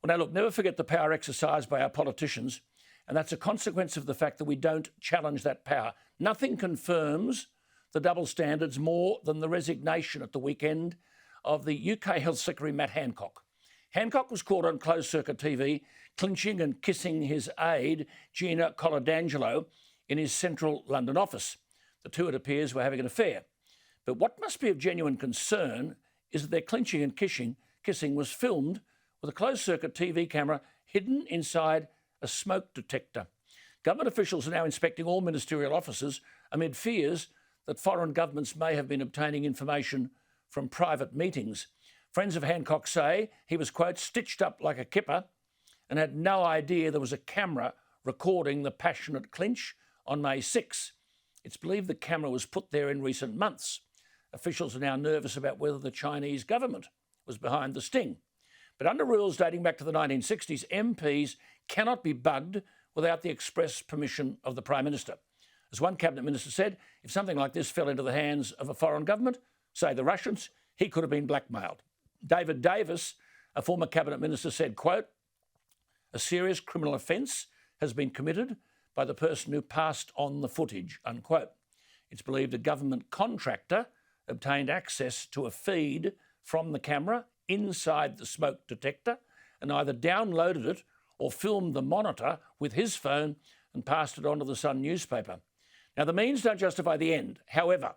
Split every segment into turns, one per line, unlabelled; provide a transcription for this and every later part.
Well, now look, never forget the power exercised by our politicians, and that's a consequence of the fact that we don't challenge that power. Nothing confirms the double standards more than the resignation at the weekend of the UK Health Secretary Matt Hancock. Hancock was caught on closed-circuit TV clinching and kissing his aide, Gina Coladangelo, in his central London office. The two, it appears, were having an affair. But what must be of genuine concern is that their clinching and kissing was filmed with a closed-circuit TV camera hidden inside a smoke detector. Government officials are now inspecting all ministerial offices amid fears that foreign governments may have been obtaining information from private meetings. Friends of Hancock say he was, quote, stitched up like a kipper and had no idea there was a camera recording the passionate clinch on May 6. It's believed the camera was put there in recent months. Officials are now nervous about whether the Chinese government was behind the sting. But under rules dating back to the 1960s, MPs cannot be bugged without the express permission of the Prime Minister. As one cabinet minister said, if something like this fell into the hands of a foreign government, say the Russians, he could have been blackmailed. David Davis, a former cabinet minister, said, quote, a serious criminal offence has been committed by the person who passed on the footage, unquote. It's believed a government contractor obtained access to a feed from the camera inside the smoke detector and either downloaded it or filmed the monitor with his phone and passed it on to the Sun newspaper. Now, the means don't justify the end. However,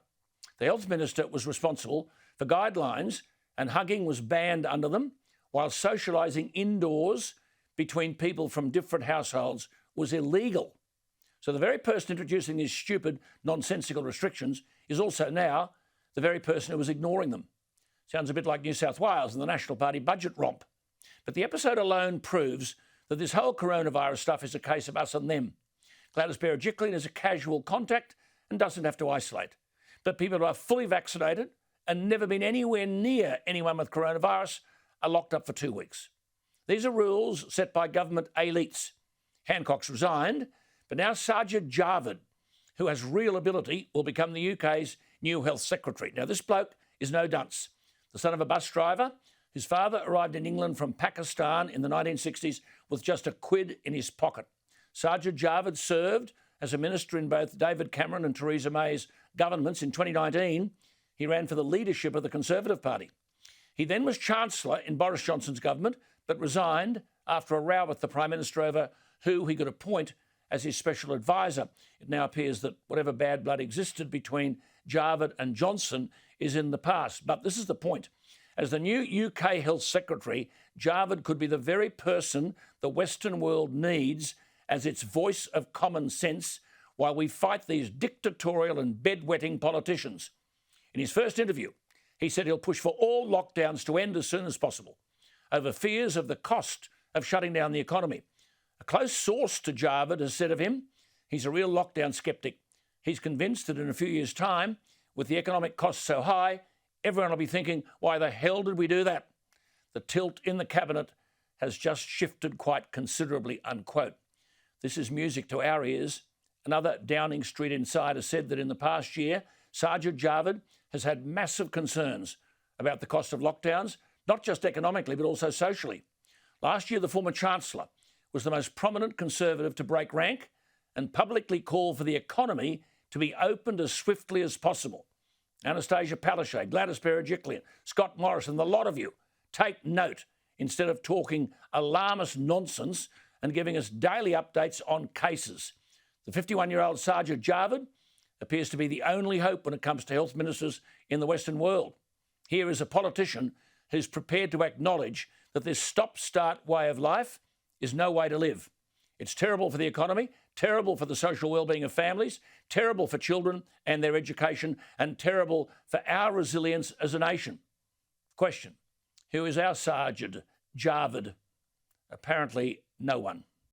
the health minister was responsible for guidelines and hugging was banned under them, while socialising indoors between people from different households was illegal. So the very person introducing these stupid, nonsensical restrictions is also now the very person who was ignoring them. Sounds a bit like New South Wales and the National Party budget romp. But the episode alone proves that this whole coronavirus stuff is a case of us and them. Gladys Berejiklian is a casual contact and doesn't have to isolate. But people who are fully vaccinated and never been anywhere near anyone with coronavirus are locked up for 2 weeks. These are rules set by government elites. Hancock's resigned, but now Sajid Javid, who has real ability, will become the UK's new health secretary. Now, this bloke is no dunce. The son of a bus driver, whose father arrived in England from Pakistan in the 1960s with just a quid in his pocket. Sajid Javid served as a minister in both David Cameron and Theresa May's governments. In 2019, he ran for the leadership of the Conservative Party. He then was Chancellor in Boris Johnson's government, but resigned after a row with the Prime Minister over who he could appoint as his special advisor. It now appears that whatever bad blood existed between Javid and Johnson is in the past. But this is the point. As the new UK Health Secretary, Javid could be the very person the Western world needs as its voice of common sense while we fight these dictatorial and bedwetting politicians. In his first interview, he said he'll push for all lockdowns to end as soon as possible over fears of the cost of shutting down the economy. A close source to Javid has said of him, he's a real lockdown sceptic. He's convinced that in a few years' time, with the economic costs so high, everyone will be thinking, why the hell did we do that? The tilt in the cabinet has just shifted quite considerably, unquote. This is music to our ears. Another Downing Street insider said that in the past year, Sajid Javid has had massive concerns about the cost of lockdowns, not just economically, but also socially. Last year, the former Chancellor was the most prominent Conservative to break rank and publicly call for the economy to be opened as swiftly as possible. Anastasia Palaszczuk, Gladys Berejiklian, Scott Morrison, the lot of you, take note instead of talking alarmist nonsense and giving us daily updates on cases. The 51-year-old Sajid Javid appears to be the only hope when it comes to health ministers in the Western world. Here is a politician who's prepared to acknowledge that this stop-start way of life is no way to live. It's terrible for the economy, terrible for the social well-being of families, terrible for children and their education, and terrible for our resilience as a nation. Question: who is our Sajid Javid? Apparently no one.